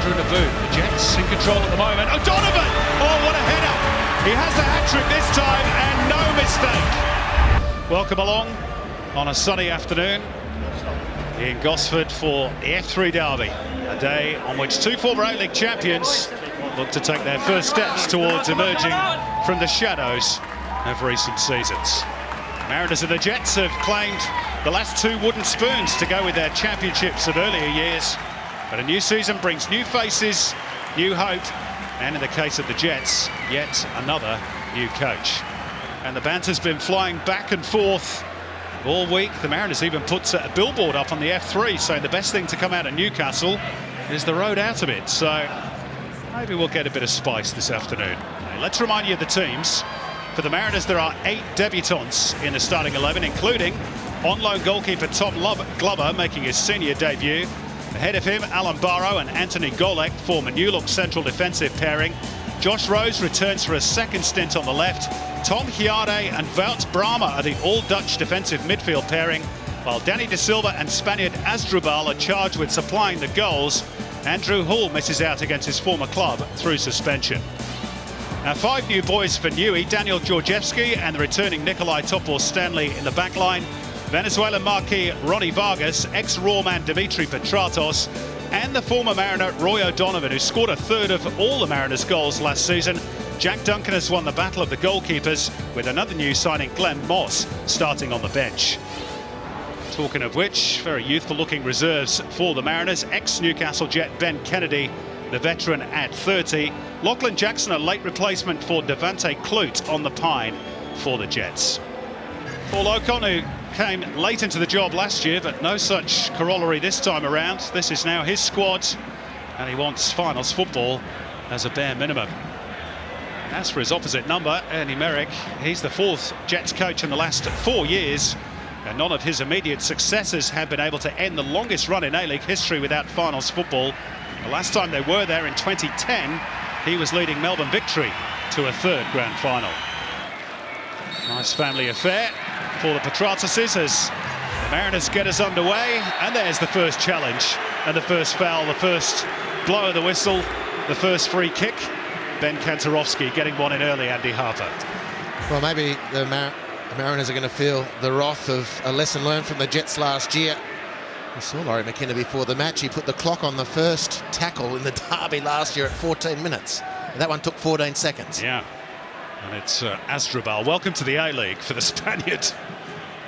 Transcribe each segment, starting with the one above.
Andrew Naboo. The Jets in control at the moment. O'Donovan! Oh, what a header! He has the hat-trick this time and no mistake. Welcome along on a sunny afternoon in Gosford for the F3 Derby, a day on which two former A-League champions look to take their first steps towards emerging from the shadows of recent seasons. Mariners and the Jets have claimed the last two wooden spoons to go with their championships of earlier years, but a new season brings new faces, new hope, and in the case of the Jets, yet another new coach. And the banter's been flying back and forth all week. The Mariners even put a billboard up on the F3 saying the best thing to come out of Newcastle is the road out of it. So maybe we'll get a bit of spice this afternoon. Now, let's remind you of the teams. For the Mariners, there are 8 debutants in the starting 11, including on-loan goalkeeper Tom Glover making his senior debut. Ahead of him, Alan Barrow and Anthony Golek form a new-look central defensive pairing. Josh Rose returns for a second stint on the left. Tom Hiade and Wout Brama are the all-Dutch defensive midfield pairing, while Danny De Silva and Spaniard Asdrubal are charged with supplying the goals. Andrew Hull misses out against his former club through suspension. Now 5 new boys for Newey: Daniel Georgievski and the returning Nikolai Topor-Stanley in the back line, Venezuelan marquee Ronnie Vargas, ex-Raw man Dimitri Petratos, and the former Mariner Roy O'Donovan, who scored a third of all the Mariners' goals last season. Jack Duncan has won the battle of the goalkeepers, with another new signing, Glenn Moss, starting on the bench. Talking of which, very youthful-looking reserves for the Mariners: ex-Newcastle Jet Ben Kennedy, the veteran at 30. Lachlan Jackson, a late replacement for Devante Kloot on the pine for the Jets. Paul Ocon, who came late into the job last year, but no such corollary this time around. This is now his squad, and he wants finals football as a bare minimum. As for his opposite number, Ernie Merrick, he's the 4th Jets coach in the last 4 years, and none of his immediate successors have been able to end the longest run in A-League history without finals football. The last time they were there in 2010, he was leading Melbourne Victory to a 3rd grand final. Nice family affair for the Petratoses as the Mariners get us underway, and there's the first challenge and the first foul, the first blow of the whistle, the first free kick. Ben Kantarovski getting one in early, Andy Harper. Well, maybe the Mariners are going to feel the wrath of a lesson learned from the Jets last year. We saw Laurie McKenna before the match. He put the clock on the first tackle in the derby last year at 14 minutes. And that one took 14 seconds. Yeah. And it's Asdrubal. Welcome to the A-League for the Spaniard.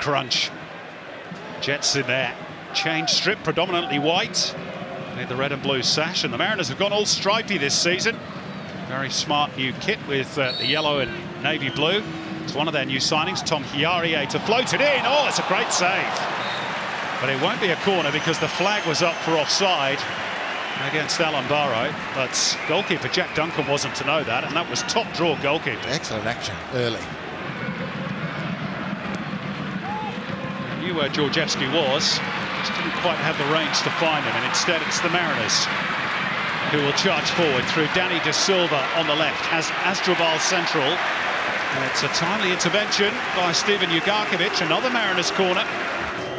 Crunch. Jets in their change strip, predominantly white. Need the red and blue sash, and the Mariners have gone all stripy this season. Very smart new kit with the yellow and navy blue. It's one of their new signings, Tom Hiade, to float it in. Oh, it's a great save. But it won't be a corner because the flag was up for offside against Alan Barrow, but goalkeeper Jack Duncan wasn't to know that, and that was top draw goalkeeper. Excellent action early. He knew where Georgievski was, just didn't quite have the range to find him, and instead it's the Mariners who will charge forward through Danny De Silva on the left, has Asdrubal central, and it's a timely intervention by Steven Ugarkovic, another Mariners corner.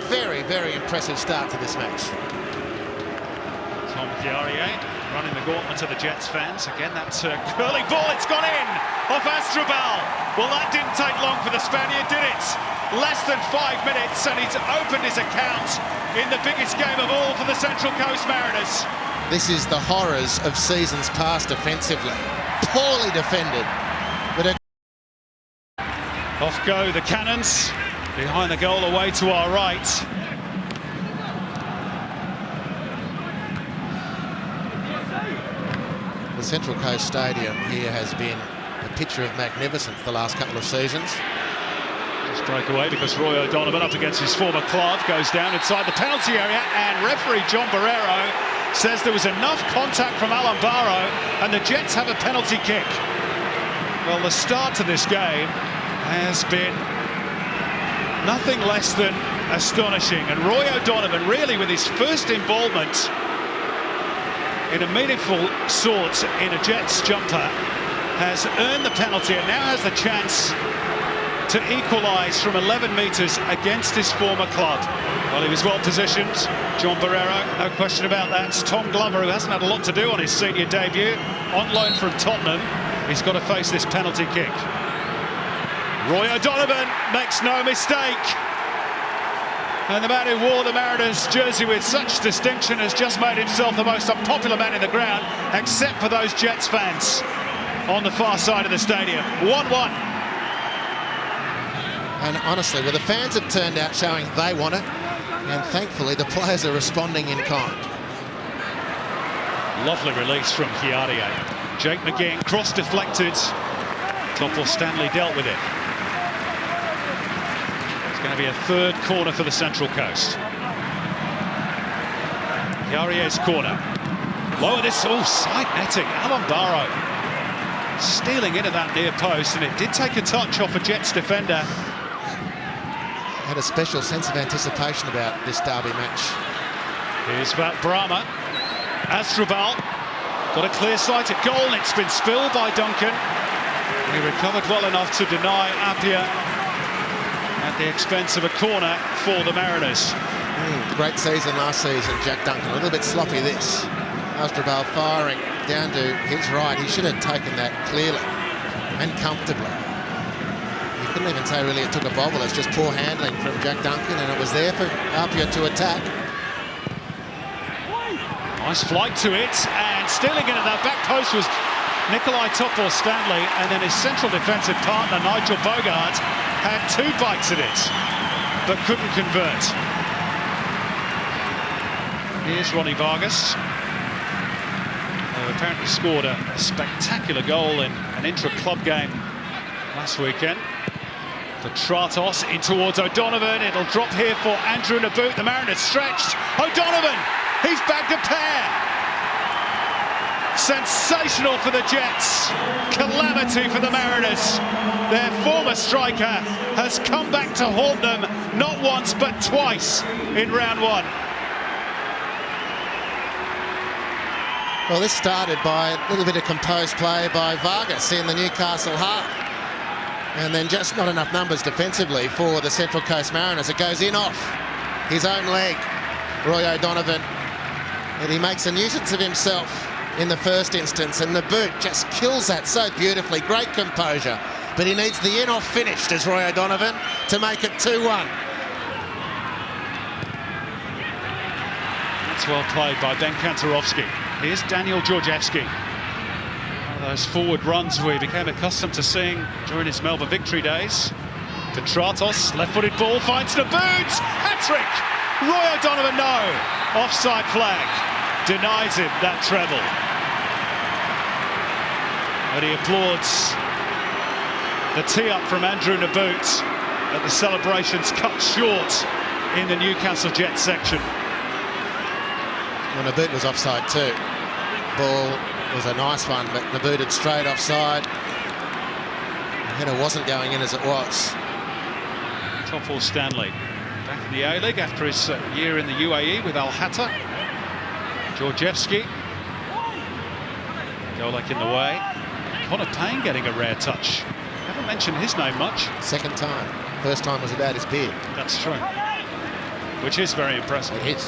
Very, very impressive start to this match. Tom Hiade running the gauntlet to the Jets fans. Again, that curling ball, it's gone in off Asdrubal. Well, that didn't take long for the Spaniard, did it? Less than 5 minutes, and he's opened his account in the biggest game of all for the Central Coast Mariners. This is the horrors of seasons past offensively. Poorly defended. But off go the Cannons. Behind the goal, away to our right. The Central Coast Stadium here has been a picture of magnificence the last couple of seasons. Just broke away because Roy O'Donovan, up against his former club, goes down inside the penalty area, and referee John Barrero says there was enough contact from Alan Barrow and the Jets have a penalty kick. Well, the start to this game has been nothing less than astonishing, and Roy O'Donovan, really with his first involvement in a meaningful sort in a Jets jumper, has earned the penalty and now has the chance to equalise from 11 metres against his former club. Well, he was well positioned, John Barrero, no question about that. It's Tom Glover, who hasn't had a lot to do on his senior debut, on loan from Tottenham. He's got to face this penalty kick. Roy O'Donovan makes no mistake. And the man who wore the Mariners jersey with such distinction has just made himself the most unpopular man in the ground, except for those Jets fans on the far side of the stadium. 1-1. And honestly, well, the fans have turned out showing they want it, and thankfully the players are responding in kind. Lovely release from Chiarie. Jake McGinn, cross deflected. Topple Stanley dealt with it. It's going to be a third corner for the Central Coast. Chiarie's corner. Lower this, side netting. Alan Barrow stealing into that near post, and it did take a touch off a Jets defender. Had a special sense of anticipation about this derby match. Here's Brahma. Astrobal got a clear-sighted goal, and it's been spilled by Duncan. He recovered well enough to deny Appiah at the expense of a corner for the Mariners. Great season last season, Jack Duncan. A little bit sloppy this. Astrobal firing down to his right. He should have taken that clearly and comfortably. You couldn't even say really it took a bobble. It's just poor handling from Jack Duncan, and it was there for Appiah to attack. Nice flight to it, and stealing into that back post was Nikolai Topple Stanley, and then his central defensive partner Nigel Bogart had 2 bites at it, but couldn't convert. Here's Ronnie Vargas, who apparently scored a spectacular goal in an intra-club game last weekend. The Tratos in towards O'Donovan. It'll drop here for Andrew Naboot. The Mariners stretched. O'Donovan, he's bagged a pair. Sensational for the Jets. Calamity for the Mariners. Their former striker has come back to haunt them not once but twice in round 1. Well, this started by a little bit of composed play by Vargas in the Newcastle half. And then just not enough numbers defensively for the Central Coast Mariners. It goes in off his own leg, Roy O'Donovan. And he makes a nuisance of himself in the first instance, and Naboot just kills that so beautifully. Great composure, but he needs the in-off finished as Roy O'Donovan to make it 2-1. That's well played by Ben Kantarovski. Here's Daniel Georgievski. One of those forward runs we became accustomed to seeing during his Melbourne victory days. To Tratos, left-footed ball, finds Naboot, hat-trick! Roy O'Donovan, no! Offside flag, denies him that treble. But he applauds the tee-up from Andrew Naboot, but the celebrations cut short in the Newcastle Jets section. Well, Naboot was offside too. Ball was a nice one, but Naboot had straight offside. The header wasn't going in as it was. Topple Stanley back in the A-League after his year in the UAE with Al Hatta. Georgievski. Golek in the way. Connor Payne getting a rare touch. Haven't mentioned his name much. Second time. First time was about his beard. That's true. Which is very impressive. It is.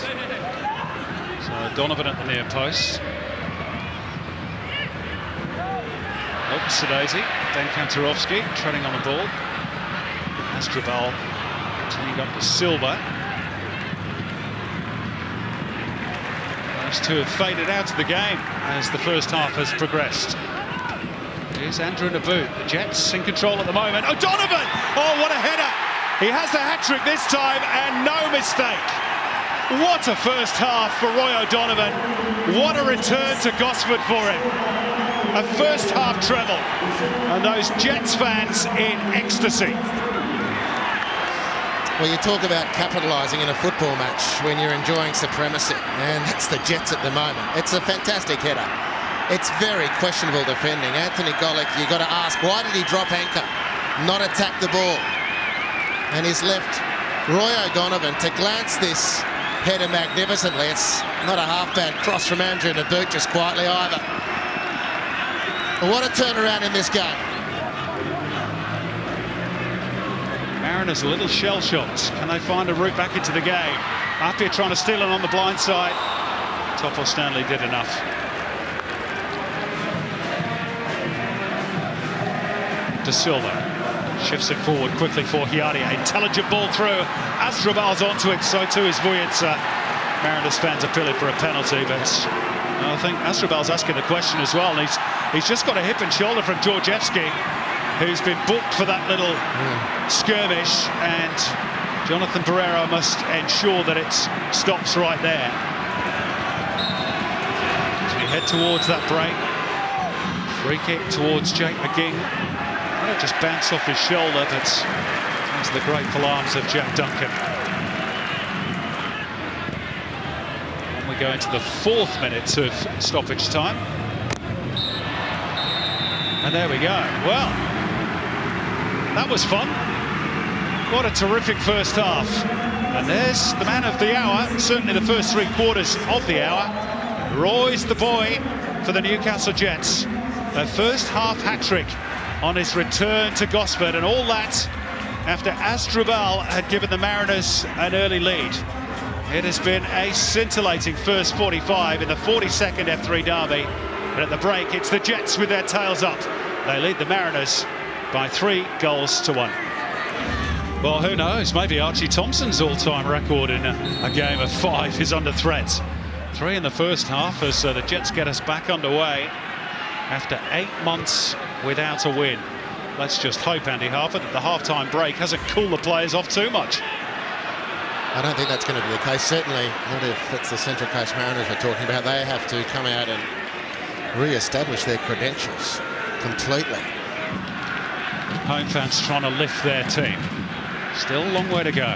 So Donovan at the near post. Oops, Daisy. Ben Kantarovski treading on the ball. Astrobal teeing up with Silva. Those two have faded out of the game as the first half has progressed. Here's Andrew Naboot. The Jets in control at the moment. O'Donovan! Oh, what a header! He has the hat-trick this time, and no mistake. What a first half for Roy O'Donovan. What a return to Gosford for him. A first half treble. And those Jets fans in ecstasy. Well, you talk about capitalising in a football match when you're enjoying supremacy, and that's the Jets at the moment. It's a fantastic header. It's very questionable defending. Anthony Golek, you've got to ask, why did he drop anchor, not attack the ball? And he's left Roy O'Donovan to glance this header magnificently. It's not a half-bad cross from Andrew Naboot just quietly either. What a turnaround in this game. Mariners a little shell-shocked. Can they find a route back into the game? After trying to steal it on the blind side, Topo Stanley did enough. De Silva shifts it forward quickly for Hiaria. Intelligent ball through. Asdrubal's onto it, so too is Vujica. Mariners fans appealing for a penalty, but I think Asdrubal's asking the question as well. And he's just got a hip and shoulder from Georgievski, who's been booked for that little skirmish, and Jonathan Pereira must ensure that it stops right there. As we head towards that break, free kick towards Jake McGing. It just bounced off his shoulder, but into the grateful arms of Jack Duncan. And we go into the 4th minute of stoppage time. And there we go. Well, that was fun. What a terrific first half. And there's the man of the hour, certainly the first 3 quarters of the hour. Roy's the boy for the Newcastle Jets. A first half hat-trick on his return to Gosford, and all that after Asdrubal had given the Mariners an early lead. It has been a scintillating first 45 in the 42nd F3 derby, but at the break it's the Jets with their tails up. They lead the Mariners by 3 goals to 1. Well, who knows, maybe Archie Thompson's all-time record in a game of 5 is under threat. 3 in the first half as the Jets get us back underway after 8 months without a win. Let's just hope, Andy Harper, that the half-time break hasn't cooled the players off too much. I don't think that's going to be the case. Certainly not if it's the Central Coast Mariners we're talking about. They have to come out and re-establish their credentials completely. Home fans trying to lift their team. Still a long way to go.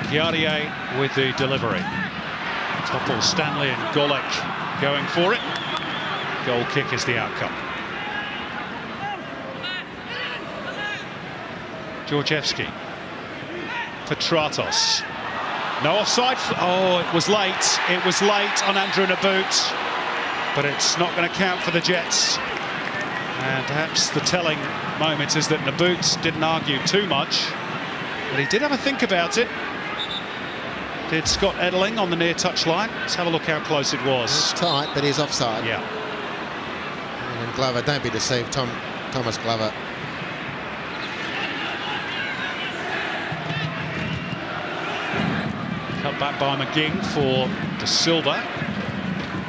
Hiaria with the delivery. Topo Stanley and Golek going for it. Goal kick is the outcome. Georgievski. Petratos. No offside. Oh, it was late. It was late on Andrew Nabbout. But it's not going to count for the Jets. And perhaps the telling moment is that Nabbout didn't argue too much. But he did have a think about it. Did Scott Edeling on the near touch line. Let's have a look how close it was. It's tight, but he's offside. Yeah. And Glover, don't be deceived, Thomas Glover. Cut back by McGing for De Silva.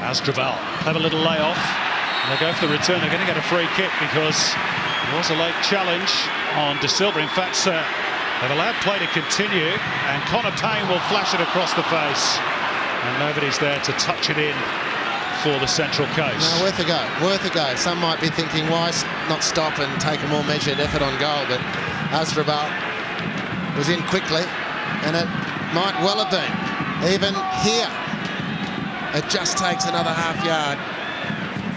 Asdrubal, clever little layoff. And they go for the return. They're going to get a free kick because there was a late challenge on De Silva. In fact, they've allowed play to continue, and Connor Payne will flash it across the face. And nobody's there to touch it in for the Central Coast. No, worth a go, worth a go. Some might be thinking, why not stop and take a more measured effort on goal? But Asdrubal was in quickly, and it might well have been. Even here, it just takes another half yard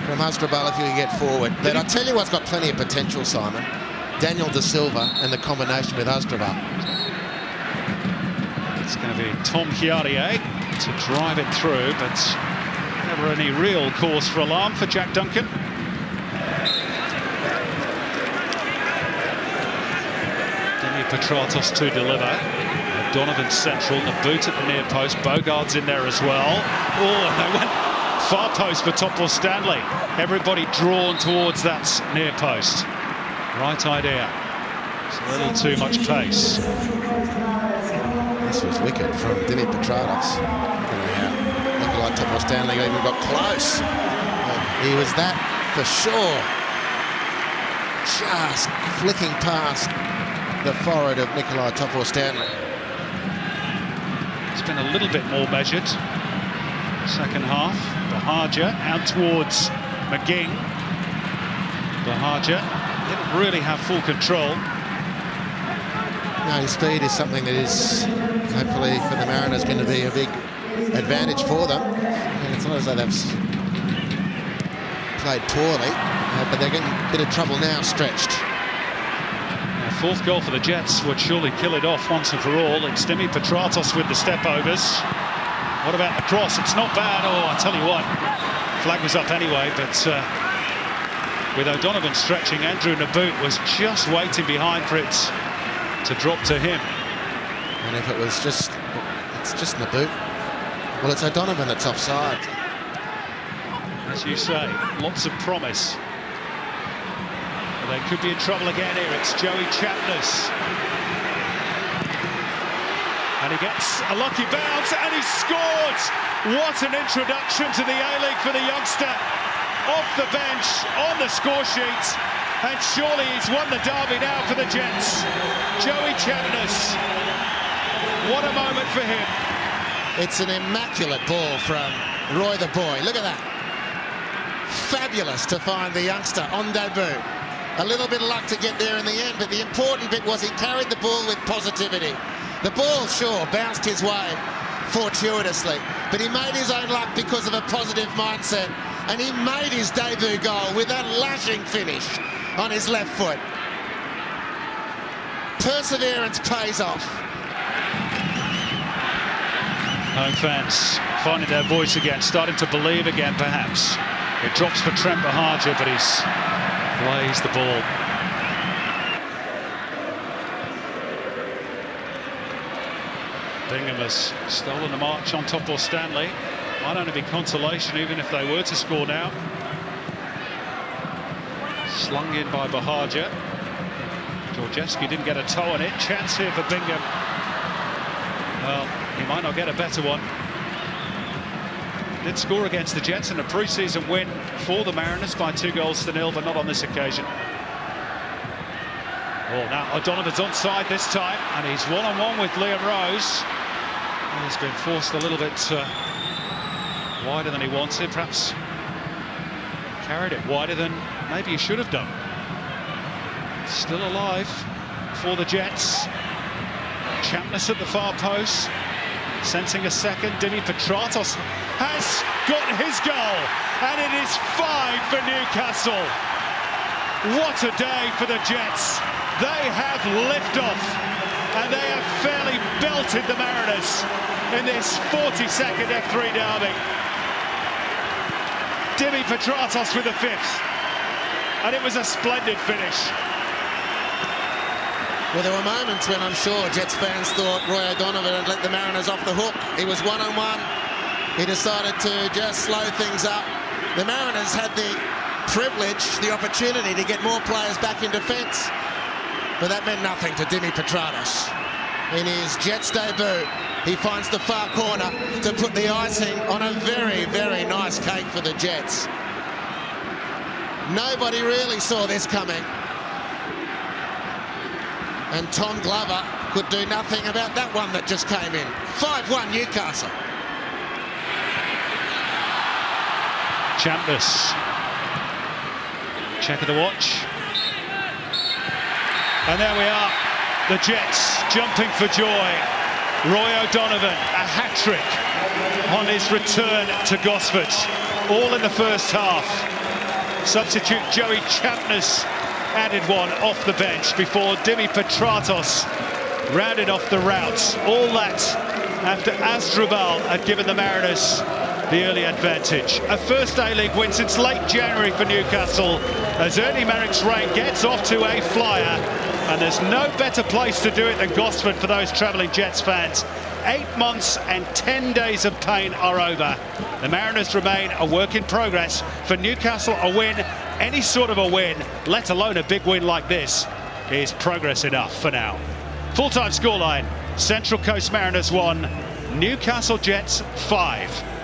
from Asdrubal if you can get forward. But I tell you what's got plenty of potential, Simon. Daniel De Silva and the combination with Asdrubal. It's going to be Tom Hiaria to drive it through, but never any real cause for alarm for Jack Duncan. Petratos to deliver. Donovan central, Nabbout at the near post, Bogart's in there as well. Oh, and they went far post for Topo Stanley. Everybody drawn towards that near post. Right idea. It's a little too much pace. This was wicked from Dini Petratos. I don't know how Topo Stanley even got close. He was that for sure. Just flicking past the forehead of Nikolai Topo Stanley. It's been a little bit more measured. Second half, Bahaja out towards McGing. Bahaja didn't really have full control. No, his speed is something that is hopefully for the Mariners going to be a big advantage for them. And it's not as though they've played poorly, but they're getting a bit of trouble now, stretched. Fourth goal for the Jets would surely kill it off once and for all. It's Dimi Petratos with the step-overs. What about the cross? It's not bad. Oh, I tell you what, flag was up anyway, but with O'Donovan stretching, Andrew Nabbout was just waiting behind for it to drop to him. And if it was it's just in the boot. Well, it's O'Donovan that's offside. As you say, lots of promise. But they could be in trouble again here. It's Joey Chapness. And he gets a lucky bounce and he scores! What an introduction to the A-League for the youngster. Off the bench, on the score sheet. And surely he's won the derby now for the Jets. Joey Chapness. What a moment for him. It's an immaculate ball from Roy the Boy. Look at that. Fabulous to find the youngster on debut. A little bit of luck to get there in the end, but the important bit was he carried the ball with positivity. The ball, sure, bounced his way fortuitously, but he made his own luck because of a positive mindset, and he made his debut goal with that lashing finish on his left foot. Perseverance pays off. Home fans finding their voice again, starting to believe again, perhaps. It drops for Trent Bahagia, but he's plays the ball. Bingham has stolen the march on top of Stanley. Might only be consolation even if they were to score now. Slung in by Bahagia. Georgievski didn't get a toe on it. Chance here for Bingham. Well, he might not get a better one. Did score against the Jets in a pre-season win for the Mariners by 2-0, but not on this occasion. Oh, now O'Donovan's onside this time, and he's one-on-one with Liam Rose. And he's been forced a little bit wider than he wanted, perhaps carried it wider than maybe he should have done. Still alive for the Jets. Chapness at the far post, sensing a second. Dimi Petratos has got his goal, and it is 5 for Newcastle. What a day for the Jets. They have liftoff, and they have fairly belted the Mariners in this 42nd F3 derby. Dimi Petratos with the 5th, and it was a splendid finish. Well, there were moments when I'm sure Jets fans thought Roy O'Donovan had let the Mariners off the hook. He was one-on-one. He decided to just slow things up. The Mariners had the privilege, the opportunity to get more players back in defence, but that meant nothing to Dimi Petratos. In his Jets debut, he finds the far corner to put the icing on a very, very nice cake for the Jets. Nobody really saw this coming. And Tom Glover could do nothing about that one that just came in. 5-1 Newcastle. Chapness. Check of the watch. And there we are. The Jets jumping for joy. Roy O'Donovan, a hat-trick on his return to Gosford. All in the first half. Substitute Joey Chapness added one off the bench before Dimi Petratos rounded off the route. All that after Asdrubal had given the Mariners the early advantage. A first A-League win since late January for Newcastle as Ernie Merrick's reign gets off to a flyer, and there's no better place to do it than Gosford for those travelling Jets fans. 8 months and 10 days of pain are over. The Mariners remain a work in progress. For Newcastle, a win, any sort of a win, let alone a big win like this, is progress enough for now. Full-time scoreline, Central Coast Mariners 1, Newcastle Jets 5.